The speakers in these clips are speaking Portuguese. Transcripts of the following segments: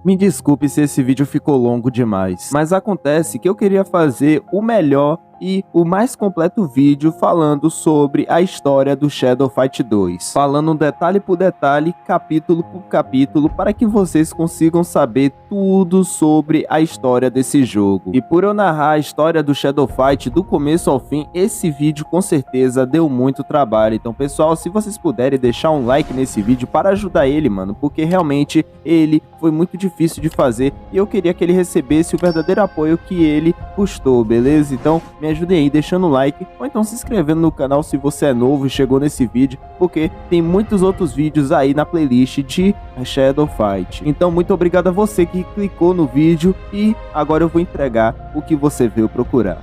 Me desculpe se esse vídeo ficou longo demais, mas acontece que eu queria fazer o melhor e o mais completo vídeo falando sobre a história do Shadow Fight 2, falando detalhe por detalhe, capítulo por capítulo, para que vocês consigam saber tudo sobre a história desse jogo. E por eu narrar a história do Shadow Fight do começo ao fim, esse vídeo com certeza deu muito trabalho. Então pessoal, se vocês puderem deixar um like nesse vídeo para ajudar ele, mano, porque realmente ele foi muito difícil de fazer e eu queria que ele recebesse o verdadeiro apoio que ele custou, beleza? Então me ajudem aí deixando o like ou então se inscrevendo no canal se você é novo e chegou nesse vídeo, porque tem muitos outros vídeos aí na playlist de Shadow Fight. Então muito obrigado a você que clicou no vídeo e agora eu vou entregar o que você veio procurar.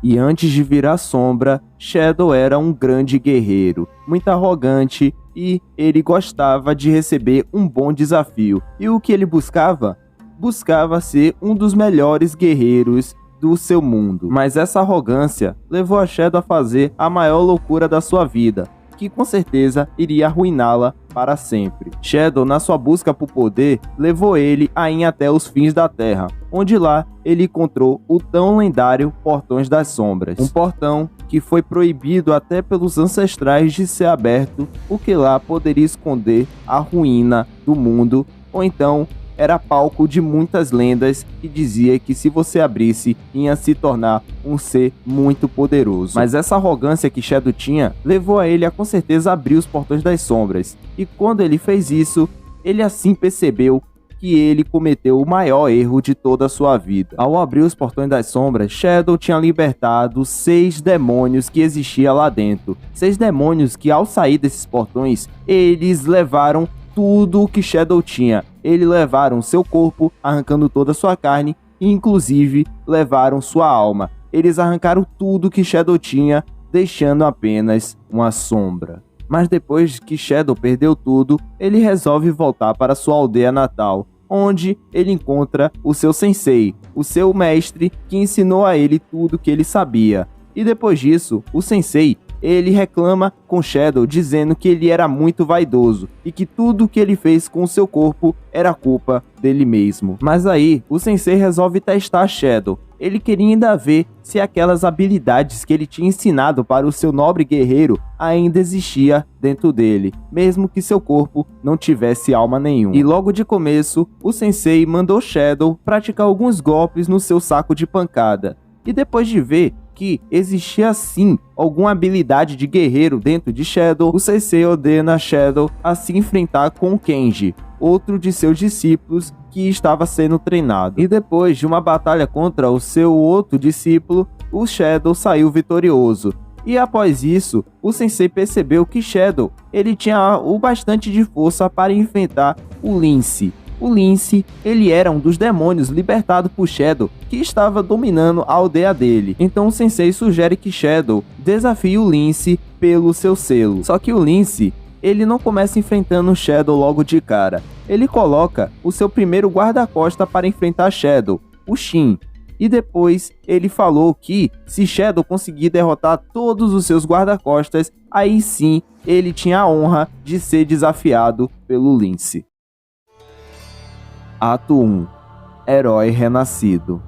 E antes de virar sombra, Shadow era um grande guerreiro, muito arrogante e ele gostava de receber um bom desafio. E o que ele buscava? Buscava ser um dos melhores guerreiros do seu mundo. Mas essa arrogância levou a Shadow a fazer a maior loucura da sua vida, que com certeza iria arruiná-la para sempre. Shadow, na sua busca por poder, levou ele a ir até os fins da Terra, onde lá ele encontrou o tão lendário Portões das Sombras. Um portão que foi proibido até pelos ancestrais de ser aberto, porque lá poderia esconder a ruína do mundo, ou então era palco de muitas lendas que dizia que se você abrisse, ia se tornar um ser muito poderoso. Mas essa arrogância que Shadow tinha levou a ele a com certeza abrir os Portões das Sombras. E quando ele fez isso, ele assim percebeu que ele cometeu o maior erro de toda a sua vida. Ao abrir os Portões das Sombras, Shadow tinha libertado 6 demônios que existiam lá dentro. 6 demônios que ao sair desses portões, eles levaram tudo o que Shadow tinha. Eles levaram seu corpo, arrancando toda a sua carne, e inclusive levaram sua alma. Eles arrancaram tudo que Shadow tinha, deixando apenas uma sombra. Mas depois que Shadow perdeu tudo, ele resolve voltar para sua aldeia natal, onde ele encontra o seu sensei, o seu mestre, que ensinou a ele tudo que ele sabia. E depois disso, o sensei ele reclama com Shadow dizendo que ele era muito vaidoso e que tudo que ele fez com seu corpo era culpa dele mesmo. Mas aí, o sensei resolve testar Shadow. Ele queria ainda ver se aquelas habilidades que ele tinha ensinado para o seu nobre guerreiro ainda existia dentro dele, mesmo que seu corpo não tivesse alma nenhuma. E logo de começo, o sensei mandou Shadow praticar alguns golpes no seu saco de pancada. E depois de ver que existia sim alguma habilidade de guerreiro dentro de Shadow, o sensei ordena Shadow a se enfrentar com Kenji, outro de seus discípulos que estava sendo treinado. E depois de uma batalha contra o seu outro discípulo, o Shadow saiu vitorioso. E após isso, o sensei percebeu que Shadow ele tinha o bastante de força para enfrentar o Lince. O Lince, ele era um dos demônios libertado por Shadow que estava dominando a aldeia dele. Então o sensei sugere que Shadow desafie o Lince pelo seu selo. Só que o Lince, ele não começa enfrentando Shadow logo de cara. Ele coloca o seu primeiro guarda-costas para enfrentar Shadow, o Shin. E depois ele falou que se Shadow conseguir derrotar todos os seus guarda-costas, aí sim ele tinha a honra de ser desafiado pelo Lince. Ato 1. Herói renascido.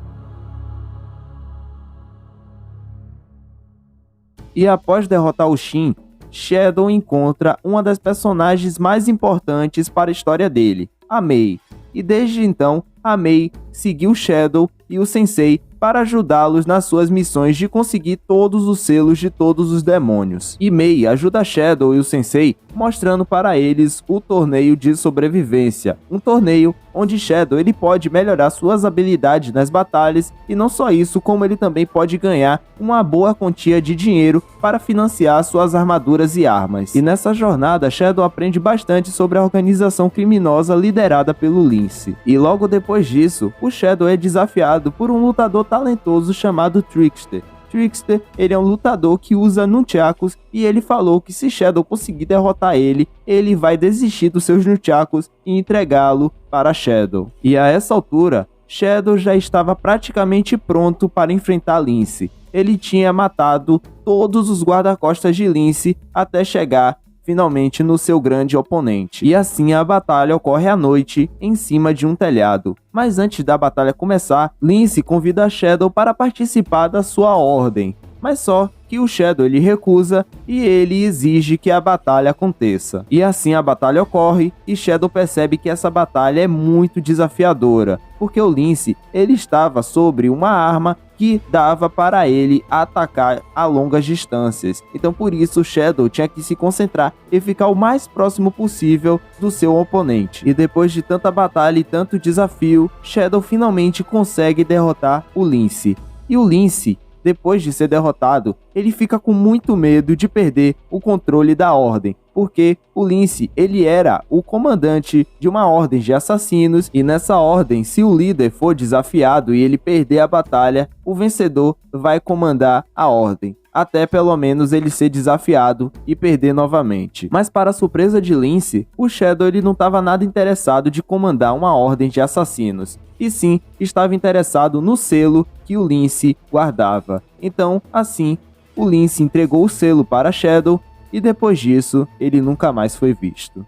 E após derrotar o Shin, Shadow encontra uma das personagens mais importantes para a história dele, a Mei. E desde então, a Mei seguiu Shadow e o Sensei para ajudá-los nas suas missões de conseguir todos os selos de todos os demônios. E Mei ajuda Shadow e o Sensei mostrando para eles o torneio de sobrevivência, um torneio onde Shadow ele pode melhorar suas habilidades nas batalhas e não só isso, como ele também pode ganhar uma boa quantia de dinheiro para financiar suas armaduras e armas. E nessa jornada, Shadow aprende bastante sobre a organização criminosa liderada pelo Lince. E logo depois disso, o Shadow é desafiado por um lutador talentoso chamado Trickster. Trickster, ele é um lutador que usa nunchakus e ele falou que se Shadow conseguir derrotar ele, ele vai desistir dos seus nunchakus e entregá-lo para Shadow. E a essa altura, Shadow já estava praticamente pronto para enfrentar Lince. Ele tinha matado todos os guarda-costas de Lince até chegar finalmente no seu grande oponente. E assim a batalha ocorre à noite, em cima de um telhado. Mas antes da batalha começar, Lince convida Shadow para participar da sua ordem. Mas só que o Shadow ele recusa e ele exige que a batalha aconteça. E assim a batalha ocorre e Shadow percebe que essa batalha é muito desafiadora, porque o Lince ele estava sobre uma arma que dava para ele atacar a longas distâncias. Então por isso o Shadow tinha que se concentrar e ficar o mais próximo possível do seu oponente. E depois de tanta batalha e tanto desafio, Shadow finalmente consegue derrotar o Lince. E o Lince, depois de ser derrotado, ele fica com muito medo de perder o controle da ordem, porque o Lince ele era o comandante de uma ordem de assassinos, e nessa ordem, se o líder for desafiado e ele perder a batalha, o vencedor vai comandar a ordem, até pelo menos ele ser desafiado e perder novamente. Mas para a surpresa de Lince, o Shadow ele não estava nada interessado de comandar uma ordem de assassinos, e sim estava interessado no selo que o Lince guardava. Então, assim, o Lince entregou o selo para Shadow e depois disso, ele nunca mais foi visto.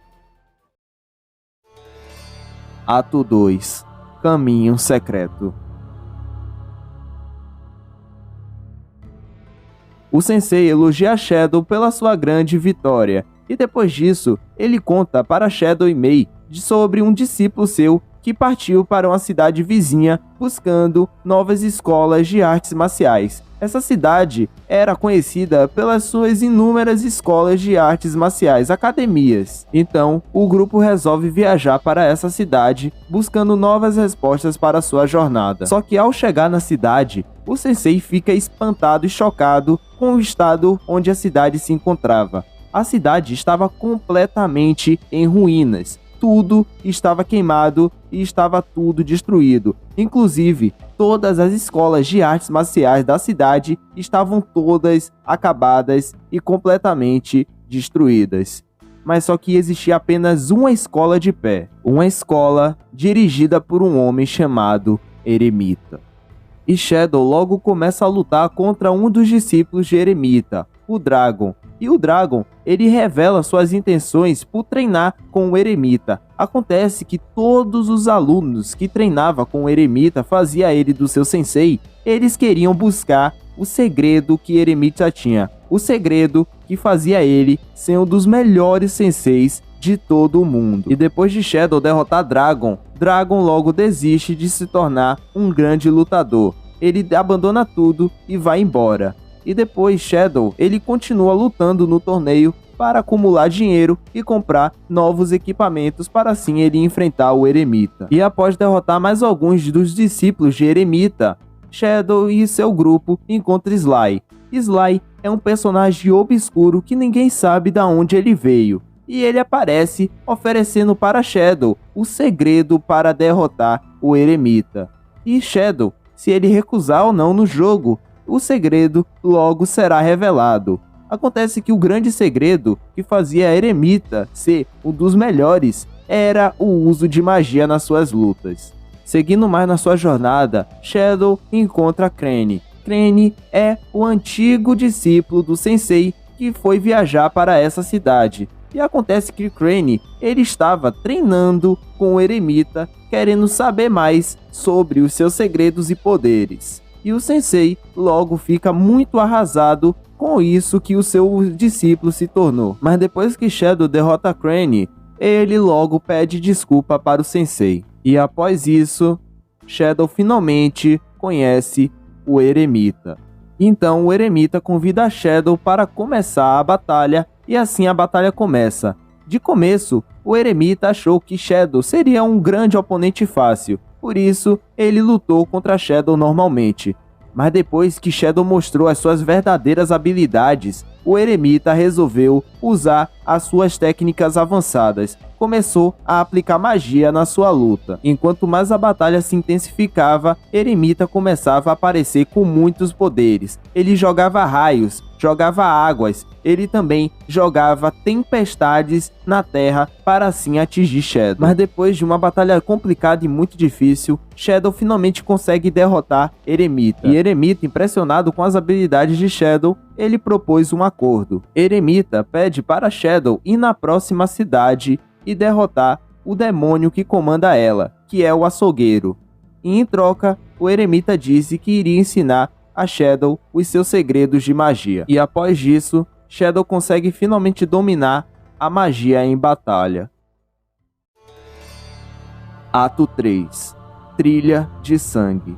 Ato 2. Caminho Secreto. O sensei elogia Shadow pela sua grande vitória, e depois disso, ele conta para Shadow e Mei sobre um discípulo seu que partiu para uma cidade vizinha buscando novas escolas de artes marciais. Essa cidade era conhecida pelas suas inúmeras escolas de artes marciais, academias. Então, o grupo resolve viajar para essa cidade, buscando novas respostas para sua jornada. Só que ao chegar na cidade, o sensei fica espantado e chocado com o estado onde a cidade se encontrava. A cidade estava completamente em ruínas. Tudo estava queimado e estava tudo destruído. Inclusive, todas as escolas de artes marciais da cidade estavam todas acabadas e completamente destruídas. Mas só que existia apenas uma escola de pé. Uma escola dirigida por um homem chamado Eremita. E Shadow logo começa a lutar contra um dos discípulos de Eremita, o Dragon. E o Dragon, ele revela suas intenções por treinar com o Eremita. Acontece que todos os alunos que treinavam com o Eremita, fazia ele do seu sensei, eles queriam buscar o segredo que Eremita tinha. O segredo que fazia ele ser um dos melhores senseis de todo o mundo. E depois de Shadow derrotar Dragon, Dragon logo desiste de se tornar um grande lutador. Ele abandona tudo e vai embora. E depois Shadow, ele continua lutando no torneio para acumular dinheiro e comprar novos equipamentos para assim ele enfrentar o Eremita. E após derrotar mais alguns dos discípulos de Eremita, Shadow e seu grupo encontram Sly. Sly é um personagem obscuro que ninguém sabe de onde ele veio. E ele aparece oferecendo para Shadow o segredo para derrotar o Eremita. E Shadow, se ele recusar ou não no jogo, o segredo logo será revelado. Acontece que o grande segredo que fazia Eremita ser um dos melhores era o uso de magia nas suas lutas. Seguindo mais na sua jornada, Shadow encontra Crane. Crane é o antigo discípulo do sensei que foi viajar para essa cidade. E acontece que Crane, ele estava treinando com o Eremita, querendo saber mais sobre os seus segredos e poderes. E o sensei logo fica muito arrasado com isso que o seu discípulo se tornou. Mas depois que Shadow derrota Crane, ele logo pede desculpa para o sensei. E após isso, Shadow finalmente conhece o Eremita. Então o Eremita convida Shadow para começar a batalha, e assim a batalha começa. De começo, o Eremita achou que Shadow seria um grande oponente fácil, por isso ele lutou contra Shadow normalmente. Mas depois que Shadow mostrou as suas verdadeiras habilidades, o Eremita resolveu usar as suas técnicas avançadas. Começou a aplicar magia na sua luta. Enquanto mais a batalha se intensificava, Eremita começava a aparecer com muitos poderes. Ele jogava raios, jogava águas, ele também jogava tempestades na terra para assim atingir Shadow. Mas depois de uma batalha complicada e muito difícil, Shadow finalmente consegue derrotar Eremita. E Eremita, impressionado com as habilidades de Shadow, ele propôs um acordo. Eremita pede para Shadow Shadow ir na próxima cidade e derrotar o demônio que comanda ela, que é o açougueiro. E em troca, o eremita disse que iria ensinar a Shadow os seus segredos de magia. E após isso, Shadow consegue finalmente dominar a magia em batalha. Ato 3. Trilha de Sangue.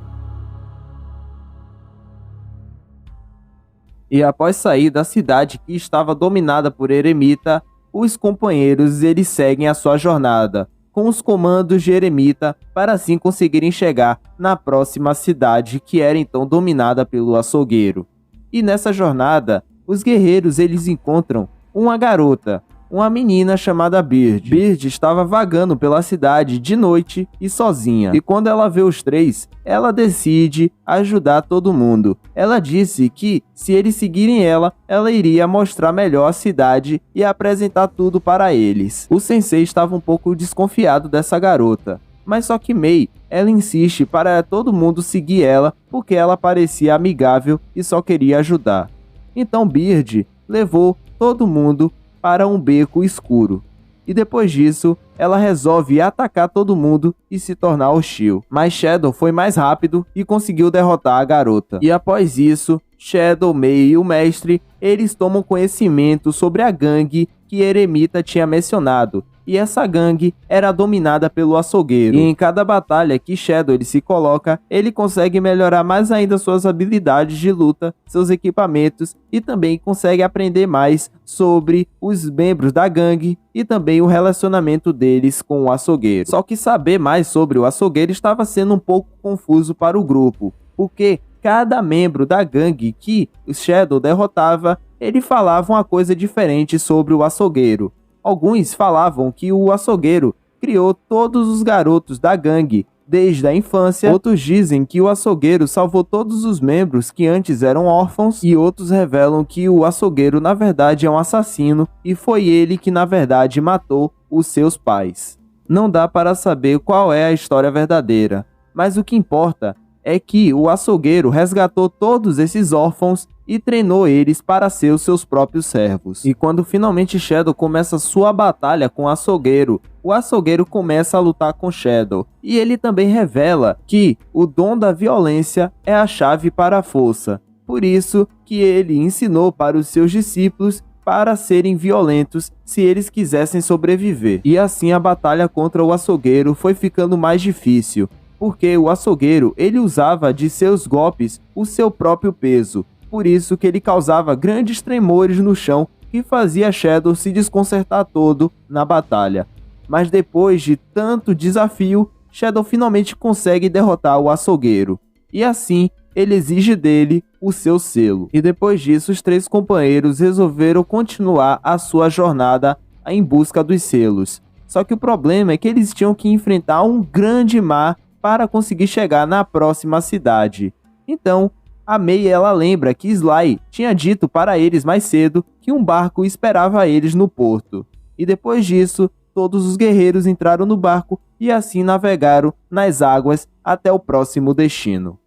E após sair da cidade que estava dominada por Eremita, os companheiros eles seguem a sua jornada, com os comandos de Eremita para assim conseguirem chegar na próxima cidade que era então dominada pelo açougueiro. E nessa jornada, os guerreiros eles encontram uma garota, uma menina chamada Bird. Bird estava vagando pela cidade de noite e sozinha. E quando ela vê os três, ela decide ajudar todo mundo. Ela disse que, se eles seguirem ela iria mostrar melhor a cidade e apresentar tudo para eles. O sensei estava um pouco desconfiado dessa garota. Mas só que Mei, ela insiste para todo mundo seguir ela porque ela parecia amigável e só queria ajudar. Então Bird levou todo mundo para um beco escuro. E depois disso, ela resolve atacar todo mundo e se tornar hostil. Mas Shadow foi mais rápido e conseguiu derrotar a garota. E após isso, Shadow, Mei e o mestre, eles tomam conhecimento sobre a gangue que Eremita tinha mencionado. E essa gangue era dominada pelo açougueiro. E em cada batalha que Shadow ele se coloca, ele consegue melhorar mais ainda suas habilidades de luta, seus equipamentos e também consegue aprender mais sobre os membros da gangue e também o relacionamento deles com o açougueiro. Só que saber mais sobre o açougueiro estava sendo um pouco confuso para o grupo, porque cada membro da gangue que o Shadow derrotava, ele falava uma coisa diferente sobre o açougueiro. Alguns falavam que o açougueiro criou todos os garotos da gangue desde a infância. Outros dizem que o açougueiro salvou todos os membros que antes eram órfãos. E outros revelam que o açougueiro na verdade é um assassino e foi ele que na verdade matou os seus pais. Não dá para saber qual é a história verdadeira, mas o que importa é que o açougueiro resgatou todos esses órfãos e treinou eles para ser os seus próprios servos. E quando finalmente Shadow começa sua batalha com o açougueiro começa a lutar com Shadow. E ele também revela que o dom da violência é a chave para a força. Por isso que ele ensinou para os seus discípulos para serem violentos se eles quisessem sobreviver. E assim a batalha contra o açougueiro foi ficando mais difícil, porque o açougueiro ele usava de seus golpes o seu próprio peso. Por isso que ele causava grandes tremores no chão que fazia Shadow se desconcertar todo na batalha. Mas depois de tanto desafio, Shadow finalmente consegue derrotar o açougueiro. E assim, ele exige dele o seu selo. E depois disso, os três companheiros resolveram continuar a sua jornada em busca dos selos. Só que o problema é que eles tinham que enfrentar um grande mar para conseguir chegar na próxima cidade. Então, a Mei ela lembra que Sly tinha dito para eles mais cedo que um barco esperava eles no porto. E depois disso, todos os guerreiros entraram no barco e assim navegaram nas águas até o próximo destino.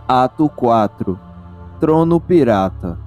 Ato 4. Trono Pirata.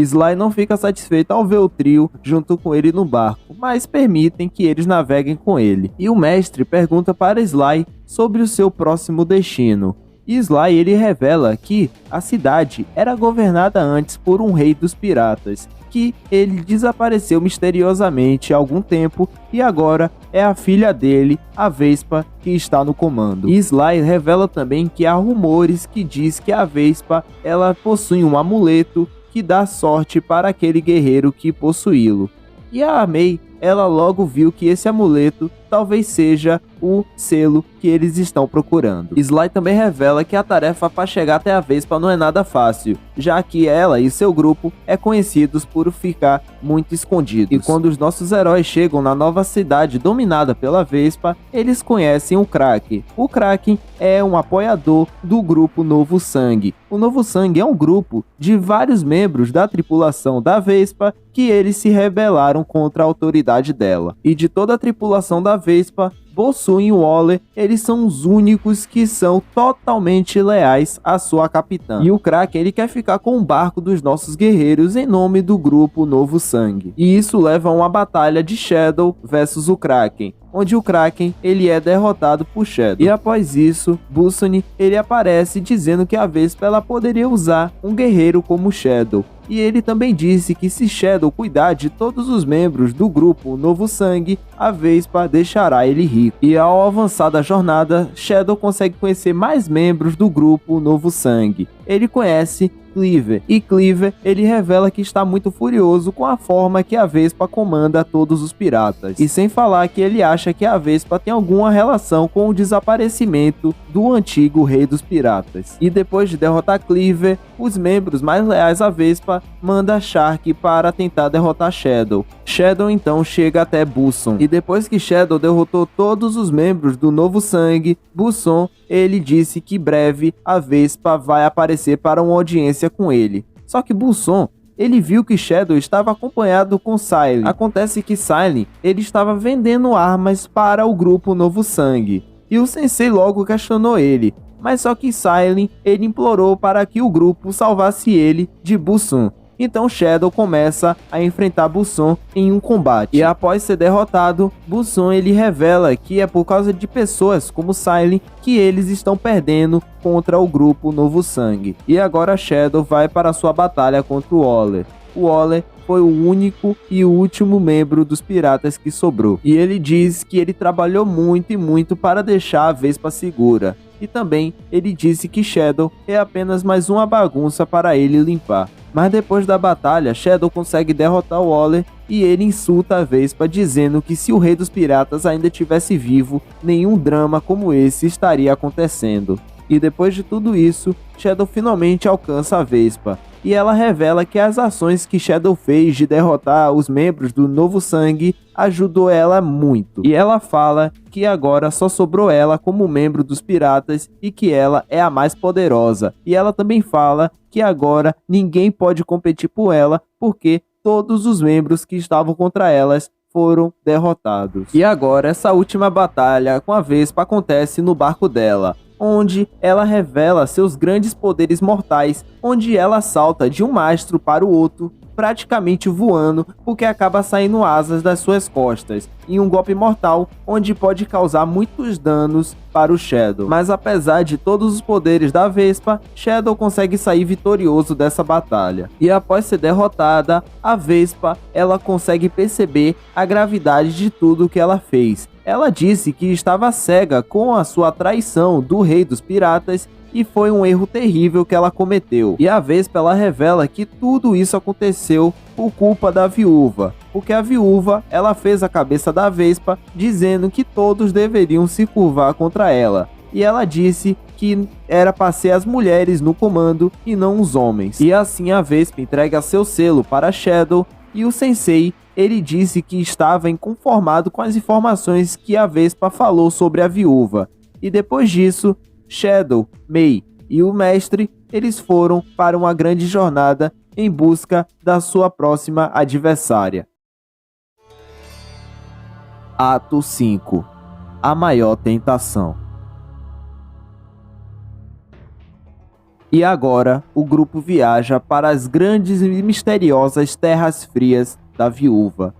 Sly não fica satisfeito ao ver o trio junto com ele no barco, mas permitem que eles naveguem com ele. E o mestre pergunta para Sly sobre o seu próximo destino. E Sly ele revela que a cidade era governada antes por um rei dos piratas, que ele desapareceu misteriosamente há algum tempo e agora é a filha dele, a Vespa, que está no comando. E Sly revela também que há rumores que diz que a Vespa ela possui um amuleto que dá sorte para aquele guerreiro que possuí-lo. E a Mei, ela logo viu que esse amuleto talvez seja o selo que eles estão procurando. Sly também revela que a tarefa para chegar até a Vespa não é nada fácil, já que ela e seu grupo é conhecidos por ficar muito escondidos. E quando os nossos heróis chegam na nova cidade dominada pela Vespa, eles conhecem o Kraken. O Kraken é um apoiador do grupo Novo Sangue. O Novo Sangue é um grupo de vários membros da tripulação da Vespa que eles se rebelaram contra a autoridade dela. E de toda a tripulação da Vespa, Bosun e Waller, eles são os únicos que são totalmente leais à sua capitã. E o Kraken, ele quer ficar com o barco dos nossos guerreiros em nome do grupo Novo Sangue. E isso leva a uma batalha de Shadow versus o Kraken, onde o Kraken, ele é derrotado por Shadow. E após isso, Bosun, ele aparece dizendo que a Vespa, ela poderia usar um guerreiro como Shadow. E ele também disse que se Shadow cuidar de todos os membros do grupo Novo Sangue, a Vespa deixará ele rico. E ao avançar da jornada, Shadow consegue conhecer mais membros do grupo Novo Sangue. Ele conhece Cleaver, e Cleaver, ele revela que está muito furioso com a forma que a Vespa comanda todos os piratas. E sem falar que ele acha que a Vespa tem alguma relação com o desaparecimento do antigo rei dos piratas. E depois de derrotar Cleaver, os membros mais leais à Vespa mandam Shark para tentar derrotar Shadow. Shadow então chega até Bosun, e depois que Shadow derrotou todos os membros do Novo Sangue, Bosun, ele disse que breve a Vespa vai aparecer para uma audiência com ele. Só que Bosun, ele viu que Shadow estava acompanhado com Silent. Acontece que Silent, ele estava vendendo armas para o grupo Novo Sangue. E o sensei logo questionou ele, mas só que Silent, ele implorou para que o grupo salvasse ele de Bosun. Então Shadow começa a enfrentar Bosun em um combate. E após ser derrotado, Bosun, ele revela que é por causa de pessoas como Silent que eles estão perdendo contra o grupo Novo Sangue. E agora Shadow vai para sua batalha contra o Waller. O Waller foi o único e último membro dos piratas que sobrou. E ele diz que ele trabalhou muito e muito para deixar a Vespa segura. E também ele disse que Shadow é apenas mais uma bagunça para ele limpar. Mas depois da batalha, Shadow consegue derrotar o Waller e ele insulta a Vespa dizendo que se o rei dos piratas ainda estivesse vivo, nenhum drama como esse estaria acontecendo. E depois de tudo isso, Shadow finalmente alcança a Vespa. E ela revela que as ações que Shadow fez de derrotar os membros do Novo Sangue ajudou ela muito. E ela fala que agora só sobrou ela como membro dos piratas e que ela é a mais poderosa. E ela também fala que agora ninguém pode competir por ela porque todos os membros que estavam contra elas foram derrotados. E agora essa última batalha com a Vespa acontece no barco dela, onde ela revela seus grandes poderes mortais, onde ela salta de um mastro para o outro, praticamente voando, porque acaba saindo asas das suas costas, em um golpe mortal, onde pode causar muitos danos para o Shadow. Mas apesar de todos os poderes da Vespa, Shadow consegue sair vitorioso dessa batalha. E após ser derrotada, a Vespa, ela consegue perceber a gravidade de tudo que ela fez. Ela disse que estava cega com a sua traição do rei dos piratas e foi um erro terrível que ela cometeu. E a Vespa, ela revela que tudo isso aconteceu por culpa da viúva, porque a viúva, ela fez a cabeça da Vespa dizendo que todos deveriam se curvar contra ela. E ela disse que era para ser as mulheres no comando e não os homens. E assim a Vespa entrega seu selo para Shadow e o sensei, ele disse que estava inconformado com as informações que a Vespa falou sobre a viúva. E depois disso, Shadow, Mei e o mestre, eles foram para uma grande jornada em busca da sua próxima adversária. Ato 5. A maior tentação. E agora, o grupo viaja para as grandes e misteriosas terras frias da viúva.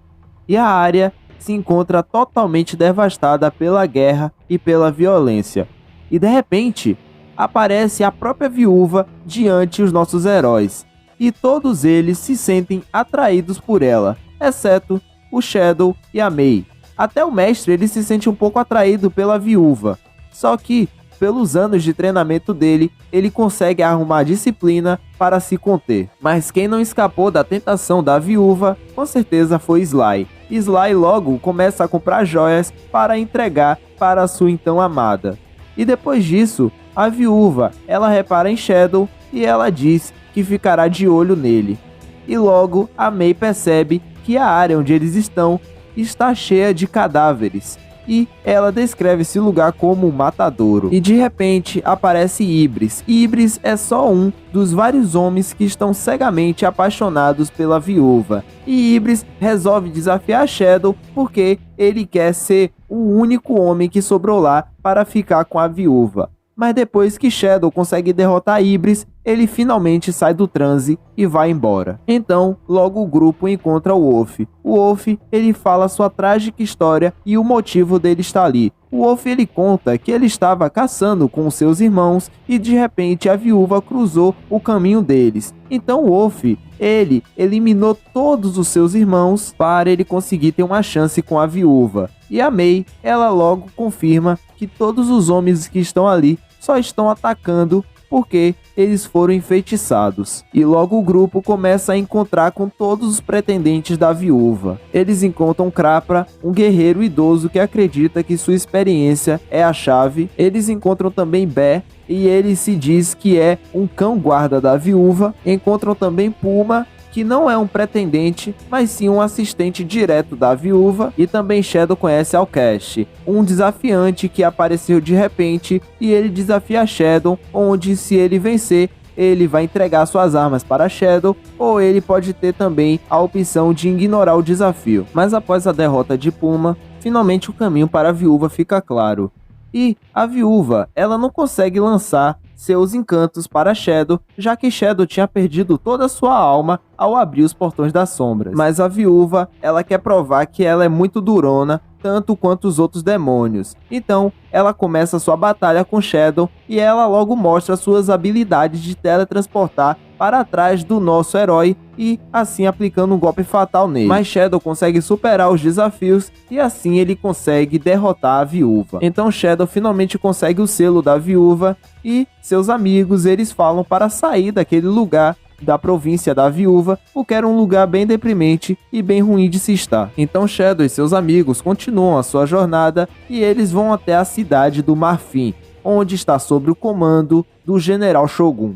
E a área se encontra totalmente devastada pela guerra e pela violência. E de repente, aparece a própria viúva diante dos nossos heróis. E todos eles se sentem atraídos por ela, exceto o Shadow e a Mei. Até o mestre, ele se sente um pouco atraído pela viúva. Só que, pelos anos de treinamento dele, ele consegue arrumar disciplina para se conter. Mas quem não escapou da tentação da viúva, com certeza foi Sly. Sly logo começa a comprar joias para entregar para a sua então amada. E depois disso, a viúva, ela repara em Shadow e ela diz que ficará de olho nele. E logo, a Mei percebe que a área onde eles estão está cheia de cadáveres. e ela descreve esse lugar como um matadouro. E de repente aparece Ibris. Ibris é só um dos vários homens que estão cegamente apaixonados pela viúva. E Ibris resolve desafiar Shadow porque ele quer ser o único homem que sobrou lá para ficar com a viúva. Mas depois que Shadow consegue derrotar Ibris, ele finalmente sai do transe e vai embora. Então, logo o grupo encontra o Wolf. O Wolf, ele fala sua trágica história e o motivo dele estar ali. O Wolf, ele conta que ele estava caçando com seus irmãos e de repente a viúva cruzou o caminho deles. Então o Wolf, ele eliminou todos os seus irmãos para ele conseguir ter uma chance com a viúva. E a May, ela logo confirma que todos os homens que estão ali só estão atacando porque eles foram enfeitiçados. E logo o grupo começa a encontrar com todos os pretendentes da viúva. Eles encontram Krapra, um guerreiro idoso que acredita que sua experiência é a chave. Eles encontram também Bear, e ele se diz que é um cão-guarda da viúva. Encontram também Puma, que não é um pretendente, mas sim um assistente direto da viúva, e também Shadow conhece Alkesh, um desafiante que apareceu de repente, e ele desafia Shadow, onde se ele vencer, ele vai entregar suas armas para Shadow, ou ele pode ter também a opção de ignorar o desafio. Mas após a derrota de Puma, finalmente o caminho para a viúva fica claro. E a viúva, ela não consegue lançar seus encantos para Shadow, já que Shadow tinha perdido toda a sua alma ao abrir os portões das sombras. Mas a viúva, ela quer provar que ela é muito durona, tanto quanto os outros demônios. Então, ela começa sua batalha com Shadow e ela logo mostra suas habilidades de teletransportar para trás do nosso herói e assim aplicando um golpe fatal nele. Mas Shadow consegue superar os desafios e assim ele consegue derrotar a viúva. Então Shadow finalmente consegue o selo da viúva e seus amigos, eles falam para sair daquele lugar da província da viúva, porque era um lugar bem deprimente e bem ruim de se estar. Então Shadow e seus amigos continuam a sua jornada e eles vão até a cidade do Marfim, onde está sob o comando do General Shogun.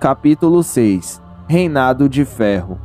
Capítulo 6 – Reinado de Ferro.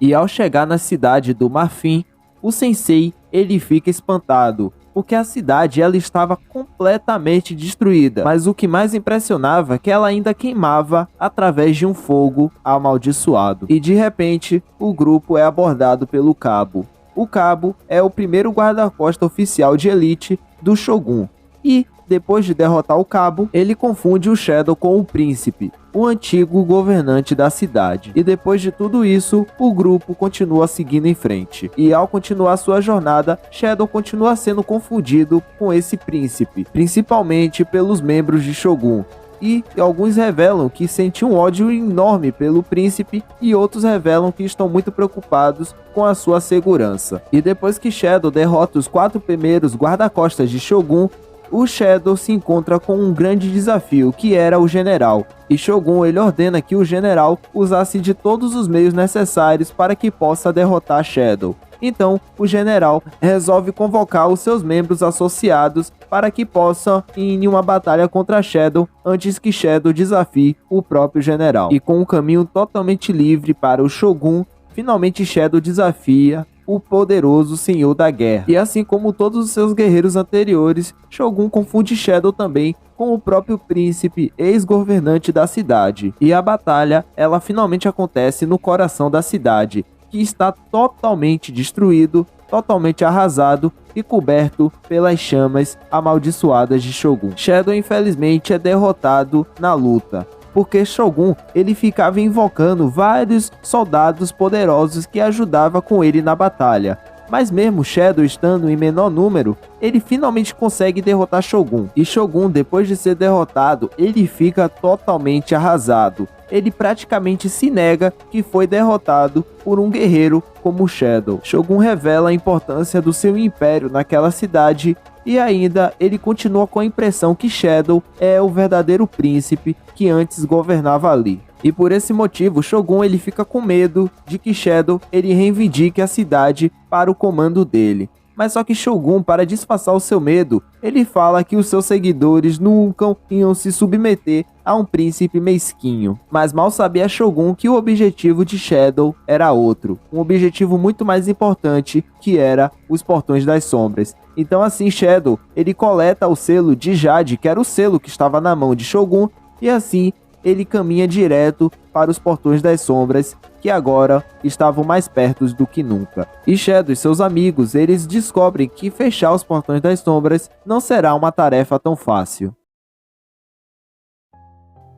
E ao chegar na cidade do Marfim, o sensei ele fica espantado, porque a cidade ela estava completamente destruída, mas o que mais impressionava é que ela ainda queimava através de um fogo amaldiçoado. E de repente, o grupo é abordado pelo Cabo. O Cabo é o primeiro guarda-costas oficial de elite do Shogun. E, depois de derrotar o Cabo, ele confunde o Shadow com o Príncipe, o antigo governante da cidade. E depois de tudo isso, o grupo continua seguindo em frente. E ao continuar sua jornada, Shadow continua sendo confundido com esse príncipe, principalmente pelos membros de Shogun. E alguns revelam que sentem um ódio enorme pelo príncipe e outros revelam que estão muito preocupados com a sua segurança. E depois que Shadow derrota os 4 primeiros guarda-costas de Shogun, o Shadow se encontra com um grande desafio, que era o general. E Shogun ele ordena que o general usasse de todos os meios necessários para que possa derrotar Shadow. Então, o general resolve convocar os seus membros associados para que possam ir em uma batalha contra Shadow antes que Shadow desafie o próprio general. E com um caminho totalmente livre para o Shogun, finalmente Shadow desafia o poderoso Senhor da Guerra. E assim como todos os seus guerreiros anteriores, Shogun confunde Shadow também com o próprio príncipe, ex-governante da cidade. E a batalha, ela finalmente acontece no coração da cidade, que está totalmente destruído, totalmente arrasado e coberto pelas chamas amaldiçoadas de Shogun. Shadow, infelizmente, é derrotado na luta, porque Shogun ele ficava invocando vários soldados poderosos que ajudavam com ele na batalha. Mas mesmo Shadow estando em menor número, ele finalmente consegue derrotar Shogun. E Shogun, depois de ser derrotado, ele fica totalmente arrasado. Ele praticamente se nega que foi derrotado por um guerreiro como Shadow. Shogun revela a importância do seu império naquela cidade e ainda ele continua com a impressão que Shadow é o verdadeiro príncipe que antes governava ali. E por esse motivo, Shogun ele fica com medo de que Shadow ele reivindique a cidade para o comando dele. Mas só que Shogun, para disfarçar o seu medo, ele fala que os seus seguidores nunca iam se submeter a um príncipe mesquinho. Mas mal sabia Shogun que o objetivo de Shadow era outro, um objetivo muito mais importante, que era os Portões das Sombras. Então assim Shadow, ele coleta o selo de Jade, que era o selo que estava na mão de Shogun, e assim ele caminha direto para os Portões das Sombras, que agora estavam mais perto do que nunca. E Shadow e seus amigos, eles descobrem que fechar os Portões das Sombras não será uma tarefa tão fácil.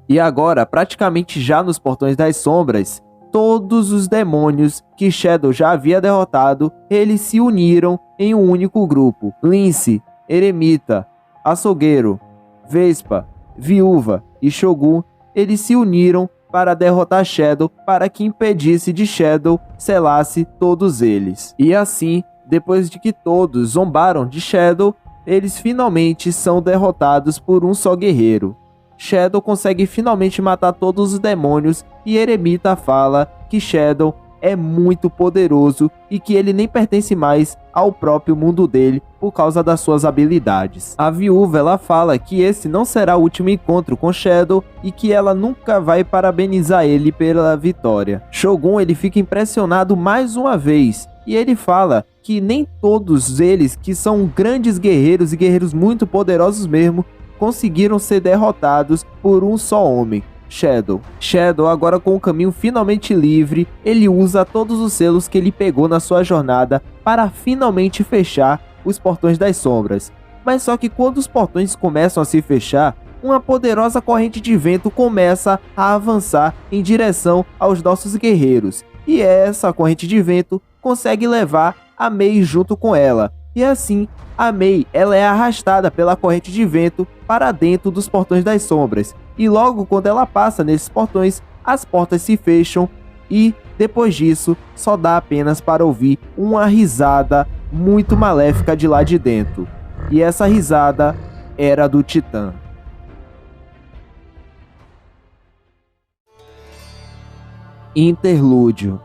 E agora, praticamente já nos Portões das Sombras, todos os demônios que Shadow já havia derrotado, eles se uniram em um único grupo. Lince, Eremita, Açougueiro, Vespa, Viúva e Shogun, eles se uniram para derrotar Shadow, para que impedisse de Shadow selasse todos eles. E assim, depois de que todos zombaram de Shadow, eles finalmente são derrotados por um só guerreiro. Shadow consegue finalmente matar todos os demônios e Eremita fala que Shadow é muito poderoso e que ele nem pertence mais ao próprio mundo dele por causa das suas habilidades. A Viúva, ela fala que esse não será o último encontro com Shadow e que ela nunca vai parabenizar ele pela vitória. Shogun, ele fica impressionado mais uma vez e ele fala que nem todos eles, que são grandes guerreiros e guerreiros muito poderosos mesmo, conseguiram ser derrotados por um só homem, Shadow. Shadow, agora com o caminho finalmente livre, ele usa todos os selos que ele pegou na sua jornada para finalmente fechar os Portões das Sombras. Mas só que quando os portões começam a se fechar, uma poderosa corrente de vento começa a avançar em direção aos nossos guerreiros. E essa corrente de vento consegue levar a Mei junto com ela. E assim, a Mei, ela é arrastada pela corrente de vento para dentro dos Portões das Sombras. E logo quando ela passa nesses portões, as portas se fecham e depois disso só dá apenas para ouvir uma risada muito maléfica de lá de dentro. E essa risada era do Titã. Interlúdio.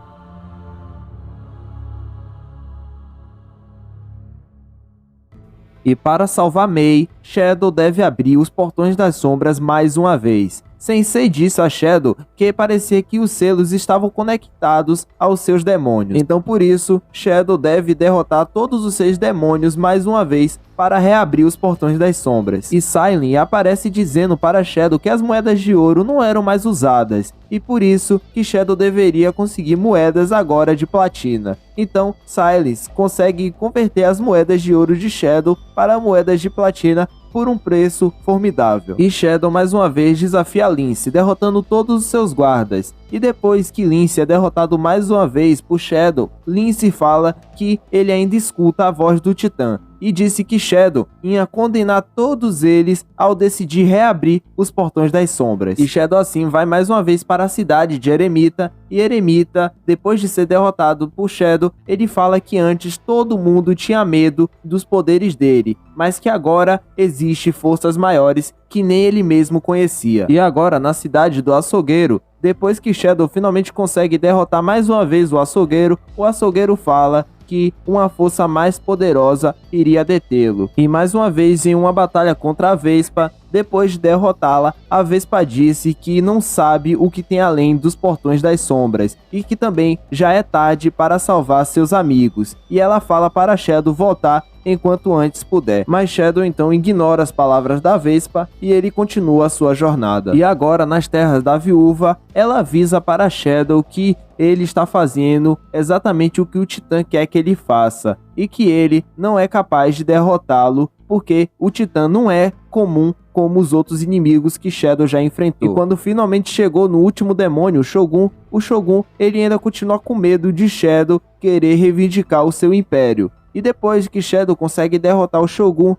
E para salvar Mei, Shadow deve abrir os Portões das Sombras mais uma vez. Sensei disse a Shadow que parecia que os selos estavam conectados aos seus demônios. Então por isso, Shadow deve derrotar todos os 6 demônios mais uma vez para reabrir os Portões das Sombras. E Silent aparece dizendo para Shadow que as moedas de ouro não eram mais usadas, e por isso que Shadow deveria conseguir moedas agora de platina. Então Silent consegue converter as moedas de ouro de Shadow para moedas de platina por um preço formidável. E Shadow mais uma vez desafia Lince, derrotando todos os seus guardas. E depois que Lince é derrotado mais uma vez por Shadow, Lince fala que ele ainda escuta a voz do Titã. E disse que Shadow ia condenar todos eles ao decidir reabrir os Portões das Sombras. E Shadow assim vai mais uma vez para a cidade de Eremita. E Eremita, depois de ser derrotado por Shadow, ele fala que antes todo mundo tinha medo dos poderes dele, mas que agora existe forças maiores que nem ele mesmo conhecia. E agora na cidade do Açougueiro, depois que Shadow finalmente consegue derrotar mais uma vez o Açougueiro fala que uma força mais poderosa iria detê-lo. E mais uma vez em uma batalha contra a Vespa, depois de derrotá-la, a Vespa disse que não sabe o que tem além dos Portões das Sombras e que também já é tarde para salvar seus amigos. E ela fala para Shadow voltar enquanto antes puder. Mas Shadow então ignora as palavras da Vespa e ele continua a sua jornada. E agora nas terras da Viúva, ela avisa para Shadow que ele está fazendo exatamente o que o Titã quer que ele faça e que ele não é capaz de derrotá-lo porque o Titã não é comum como os outros inimigos que Shadow já enfrentou. E quando finalmente chegou no último demônio, o Shogun, ele ainda continua com medo de Shadow querer reivindicar o seu império. E depois que Shadow consegue derrotar o Shogun,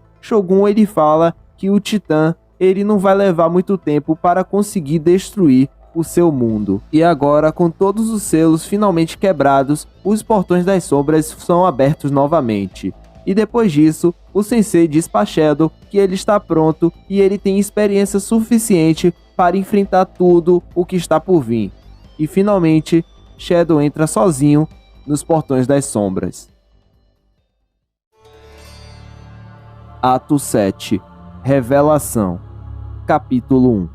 ele fala que o Titã, ele não vai levar muito tempo para conseguir destruir o seu mundo. E agora, com todos os selos finalmente quebrados, os Portões das Sombras são abertos novamente. E depois disso, o Sensei diz para Shadow que ele está pronto e ele tem experiência suficiente para enfrentar tudo o que está por vir. E finalmente, Shadow entra sozinho nos Portões das Sombras. Ato 7. Revelação. Capítulo 1.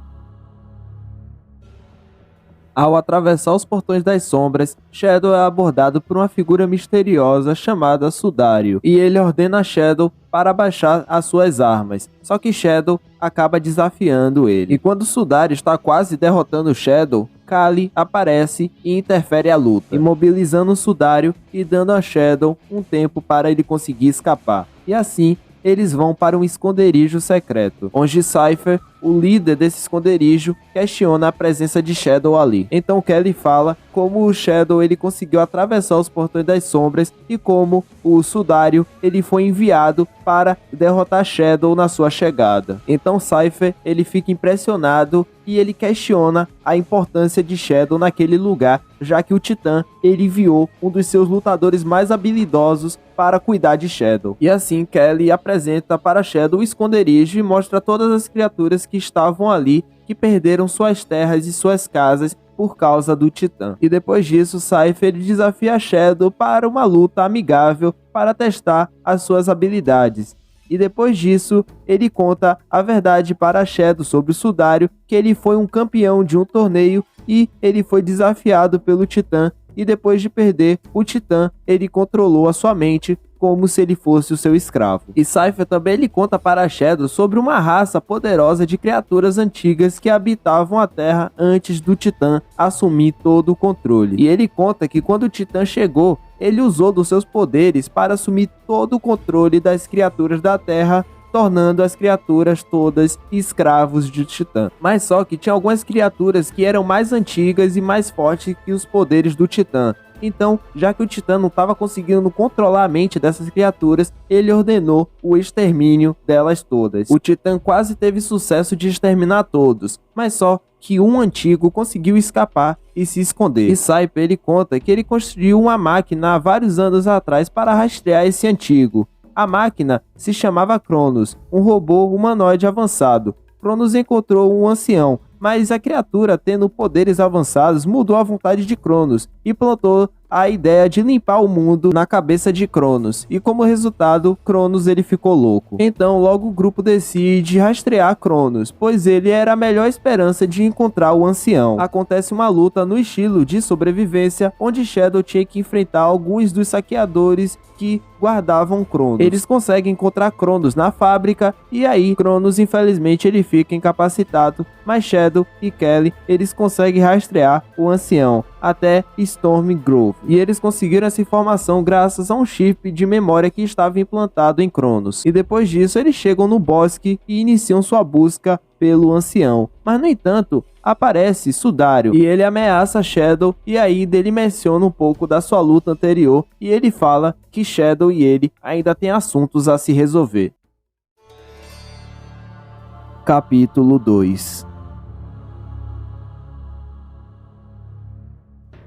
Ao atravessar os portões das sombras, Shadow é abordado por uma figura misteriosa chamada Sudário, e ele ordena a Shadow para baixar as suas armas, só que Shadow acaba desafiando ele. E quando Sudário está quase derrotando Shadow, Kali aparece e interfere a luta, imobilizando Sudário e dando a Shadow um tempo para ele conseguir escapar. E assim, eles vão para um esconderijo secreto, onde Cypher, o líder desse esconderijo, questiona a presença de Shadow ali. Então Kelly fala como o Shadow ele conseguiu atravessar os portões das sombras e como o Sudário ele foi enviado para derrotar Shadow na sua chegada. Então Cypher ele fica impressionado e ele questiona a importância de Shadow naquele lugar, já que o Titã ele enviou um dos seus lutadores mais habilidosos para cuidar de Shadow. E assim Kelly apresenta para Shadow o esconderijo e mostra todas as criaturas que estavam ali, que perderam suas terras e suas casas por causa do Titã. E depois disso, Cypher desafia Shadow para uma luta amigável para testar as suas habilidades. E depois disso, ele conta a verdade para Shadow sobre o Sudário, que ele foi um campeão de um torneio e ele foi desafiado pelo Titã. E depois de perder, o Titã ele controlou a sua mente como se ele fosse o seu escravo. E Cypher também ele conta para Shadow sobre uma raça poderosa de criaturas antigas que habitavam a Terra antes do Titã assumir todo o controle. E ele conta que quando o Titã chegou, ele usou dos seus poderes para assumir todo o controle das criaturas da Terra, tornando as criaturas todas escravos de Titã. Mas só que tinha algumas criaturas que eram mais antigas e mais fortes que os poderes do Titã. Então, já que o Titã não estava conseguindo controlar a mente dessas criaturas, ele ordenou o extermínio delas todas. O Titã quase teve sucesso de exterminar todos, mas só que um antigo conseguiu escapar e se esconder. E Cypher ele conta que ele construiu uma máquina há vários anos atrás para rastrear esse antigo. A máquina se chamava Cronos, um robô humanoide avançado. Cronos encontrou um ancião, mas a criatura, tendo poderes avançados, mudou a vontade de Cronos e plantou a ideia de limpar o mundo na cabeça de Cronos. E como resultado, Cronos ele ficou louco. Então logo o grupo decide rastrear Cronos, pois ele era a melhor esperança de encontrar o ancião. Acontece uma luta no estilo de sobrevivência, onde Shadow tinha que enfrentar alguns dos saqueadores que guardavam Cronos. Eles conseguem encontrar Cronos na fábrica e aí Cronos infelizmente ele fica incapacitado, mas Shadow e Kelly eles conseguem rastrear o ancião até Storm Grove. E eles conseguiram essa informação graças a um chip de memória que estava implantado em Cronos. E depois disso eles chegam no bosque e iniciam sua busca pelo ancião. Mas no entanto, aparece Sudário e ele ameaça Shadow e ainda ele menciona um pouco da sua luta anterior e ele fala que Shadow e ele ainda têm assuntos a se resolver. Capítulo 2.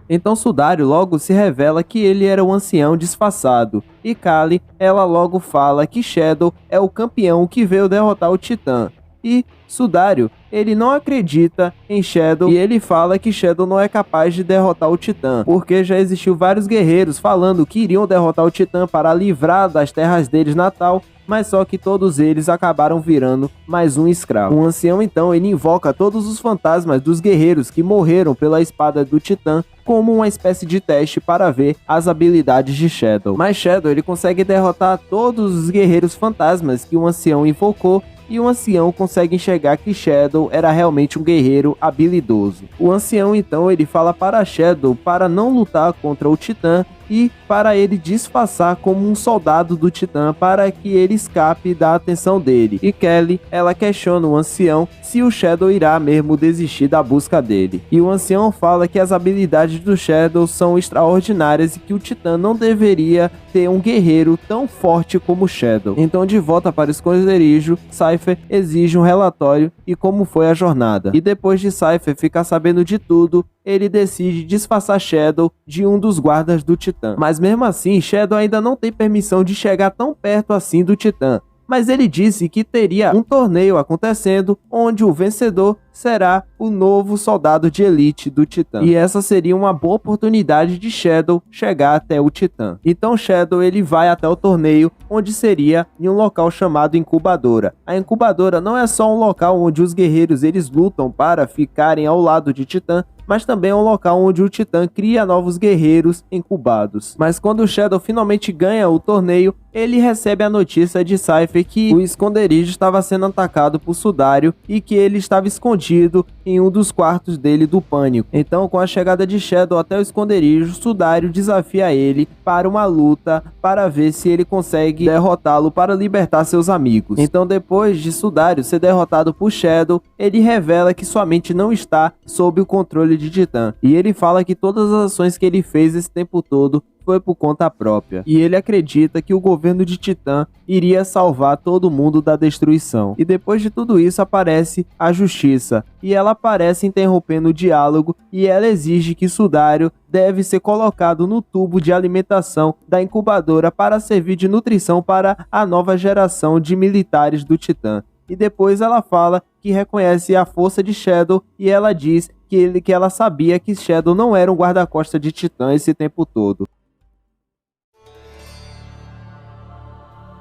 Então Sudário logo se revela que ele era um ancião disfarçado, e Kali, ela logo fala que Shadow é o campeão que veio derrotar o Titã. E Sudário, ele não acredita em Shadow e ele fala que Shadow não é capaz de derrotar o Titã, porque já existiu vários guerreiros falando que iriam derrotar o Titã para livrar das terras deles natal, mas só que todos eles acabaram virando mais um escravo. O ancião então ele invoca todos os fantasmas dos guerreiros que morreram pela espada do Titã como uma espécie de teste para ver as habilidades de Shadow. Mas Shadow ele consegue derrotar todos os guerreiros fantasmas que o ancião invocou e o ancião consegue enxergar que Shadow era realmente um guerreiro habilidoso. O ancião então ele fala para Shadow para não lutar contra o Titã e para ele disfarçar como um soldado do Titã para que ele escape da atenção dele. E Kelly, ela questiona o ancião se o Shadow irá mesmo desistir da busca dele. E o ancião fala que as habilidades do Shadow são extraordinárias e que o Titã não deveria ter um guerreiro tão forte como o Shadow. Então de volta para o esconderijo, Cypher exige um relatório e como foi a jornada. E depois de Cypher ficar sabendo de tudo, ele decide disfarçar Shadow de um dos guardas do Titã. Mas mesmo assim, Shadow ainda não tem permissão de chegar tão perto assim do Titã. Mas ele disse que teria um torneio acontecendo, onde o vencedor será o novo soldado de elite do Titã. E essa seria uma boa oportunidade de Shadow chegar até o Titã. Então Shadow ele vai até o torneio, onde seria em um local chamado Incubadora. A Incubadora não é só um local onde os guerreiros eles lutam para ficarem ao lado de Titã, mas também é um local onde o Titã cria novos guerreiros incubados. Mas quando o Shadow finalmente ganha o torneio, ele recebe a notícia de Cypher que o esconderijo estava sendo atacado por Sudário e que ele estava escondido em um dos quartos dele do Pânico. Então, com a chegada de Shadow até o esconderijo, Sudário desafia ele para uma luta para ver se ele consegue derrotá-lo para libertar seus amigos. Então, depois de Sudário ser derrotado por Shadow, ele revela que sua mente não está sob o controle de Titã. E ele fala que todas as ações que ele fez esse tempo todo foi por conta própria. E ele acredita que o governo de Titã iria salvar todo mundo da destruição. E depois de tudo isso aparece a Justiça. E ela aparece interrompendo o diálogo e ela exige que Sudário deve ser colocado no tubo de alimentação da incubadora para servir de nutrição para a nova geração de militares do Titã. E depois ela fala que reconhece a força de Shadow e ela diz que ela sabia que Shadow não era um guarda-costas de Titã esse tempo todo.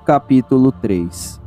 Capítulo 3.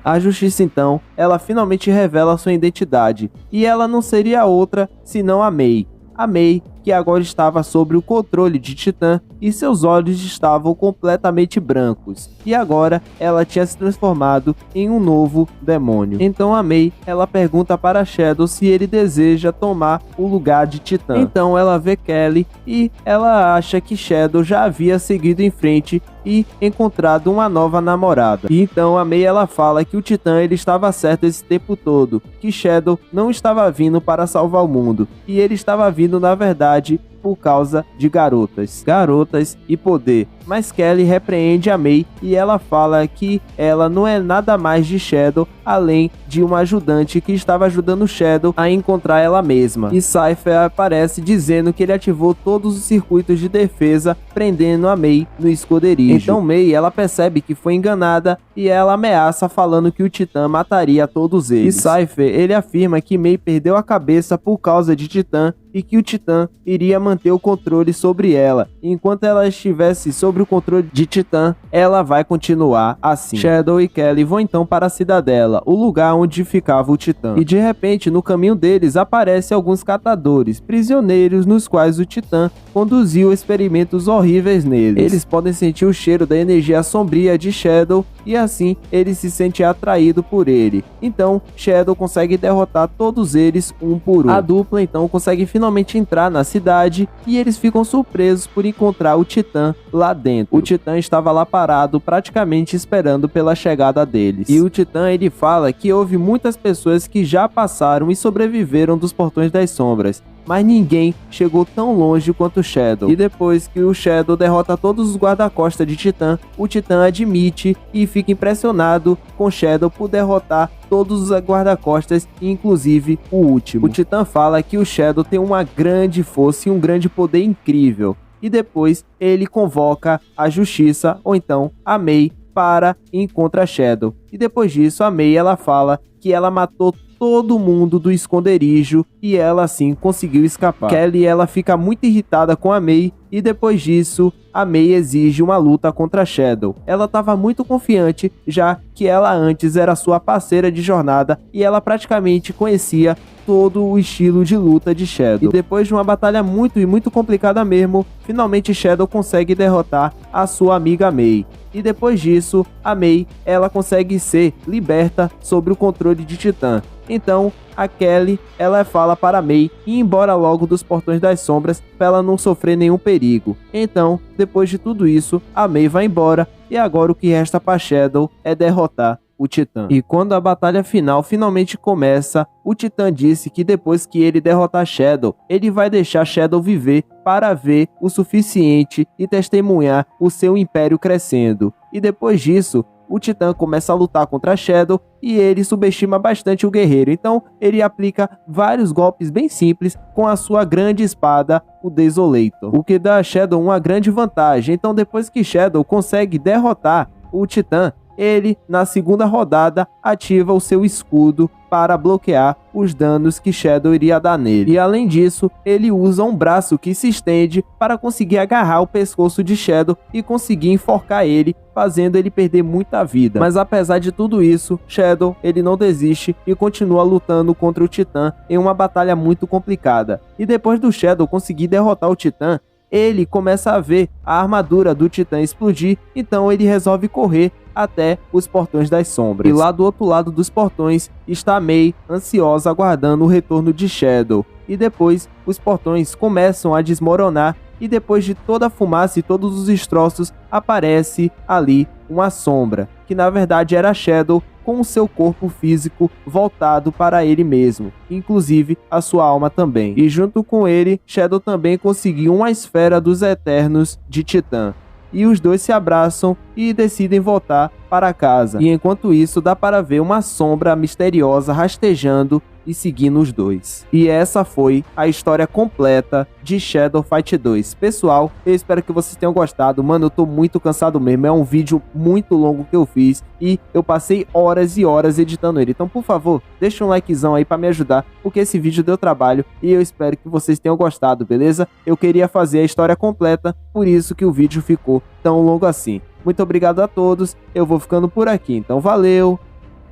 A Justiça então, ela finalmente revela sua identidade, e ela não seria outra senão a Mei. A Mei, que agora estava sob o controle de Titã e seus olhos estavam completamente brancos. E agora ela tinha se transformado em um novo demônio. Então a Mei, ela pergunta para Shadow se ele deseja tomar o lugar de Titã. Então ela vê Kelly e ela acha que Shadow já havia seguido em frente e encontrado uma nova namorada. E então a Mei ela fala que o Titã ele estava certo esse tempo todo, que Shadow não estava vindo para salvar o mundo, e ele estava vindo na verdade por causa de garotas e poder. Mas Kelly repreende a Mei e ela fala que ela não é nada mais de Shadow além de uma ajudante que estava ajudando Shadow a encontrar ela mesma. E Cypher aparece dizendo que ele ativou todos os circuitos de defesa prendendo a Mei no esconderijo. Então Mei ela percebe que foi enganada e ela ameaça falando que o Titã mataria todos eles. E Cypher ele afirma que Mei perdeu a cabeça por causa de Titã e que o Titã iria manter o controle sobre ela. Enquanto ela estivesse sobre o controle de Titã, ela vai continuar assim. Shadow e Kelly vão então para a Cidadela, o lugar onde ficava o Titã. E de repente, no caminho deles, aparecem alguns catadores, prisioneiros nos quais o Titã conduziu experimentos horríveis neles. Eles podem sentir o cheiro da energia sombria de Shadow e assim ele se sente atraído por ele. Então, Shadow consegue derrotar todos eles um por um. A dupla então consegue finalmente entrar na cidade e eles ficam surpresos por encontrar o Titã lá dentro. O Titã estava lá parado, praticamente esperando pela chegada deles. E o Titã ele fala que houve muitas pessoas que já passaram e sobreviveram dos Portões das Sombras, mas ninguém chegou tão longe quanto o Shadow. E depois que o Shadow derrota todos os guarda-costas de Titã, o Titã admite e fica impressionado com Shadow por derrotar todos os guarda-costas, inclusive o último. O Titã fala que o Shadow tem uma grande força e um grande poder incrível. E depois ele convoca a Justiça, ou então a Mei, para e encontra Shadow. E depois disso a Mei ela fala que ela matou todo mundo do esconderijo e ela assim conseguiu escapar. Kelly ela fica muito irritada com a Mei e depois disso a Mei exige uma luta contra Shadow. Ela estava muito confiante, já que ela antes era sua parceira de jornada e ela praticamente conhecia todo o estilo de luta de Shadow. E depois de uma batalha muito complicada mesmo, finalmente Shadow consegue derrotar a sua amiga Mei. E depois disso, a Mei ela consegue ser liberta sob o controle de Titã. Então, a Kelly, ela fala para a Mei ir embora logo dos Portões das Sombras para ela não sofrer nenhum perigo. Então, depois de tudo isso, a Mei vai embora e agora o que resta para Shadow é derrotar o Titã. E quando a batalha final finalmente começa, o Titã disse que depois que ele derrotar Shadow, ele vai deixar Shadow viver para ver o suficiente e testemunhar o seu império crescendo. E depois disso, o Titã começa a lutar contra Shadow e ele subestima bastante o guerreiro. Então ele aplica vários golpes bem simples com a sua grande espada, o Desolator, o que dá a Shadow uma grande vantagem. Então depois que Shadow consegue derrotar o Titã, ele, na segunda rodada, ativa o seu escudo para bloquear os danos que Shadow iria dar nele. E além disso, ele usa um braço que se estende para conseguir agarrar o pescoço de Shadow e conseguir enforcar ele, fazendo ele perder muita vida. Mas apesar de tudo isso, Shadow ele não desiste e continua lutando contra o Titã em uma batalha muito complicada. E depois do Shadow conseguir derrotar o Titã, ele começa a ver a armadura do Titã explodir, então ele resolve correr até os Portões das Sombras. E lá do outro lado dos portões está Mei, ansiosa, aguardando o retorno de Shadow. E depois os portões começam a desmoronar e depois de toda a fumaça e todos os destroços aparece ali uma sombra, que na verdade era Shadow com o seu corpo físico voltado para ele mesmo, inclusive a sua alma também. E junto com ele, Shadow também conseguiu uma esfera dos Eternos de Titã. E os dois se abraçam e decidem voltar para casa. E enquanto isso, dá para ver uma sombra misteriosa rastejando e seguindo os dois. E essa foi a história completa de Shadow Fight 2. Pessoal, eu espero que vocês tenham gostado. Mano, eu tô muito cansado mesmo. É um vídeo muito longo que eu fiz e eu passei horas e horas editando ele. Então, por favor, deixa um likezão aí pra me ajudar, porque esse vídeo deu trabalho e eu espero que vocês tenham gostado, beleza? Eu queria fazer a história completa, por isso que o vídeo ficou tão longo assim. Muito obrigado a todos. Eu vou ficando por aqui. Então, valeu,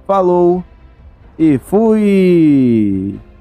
falou e fui!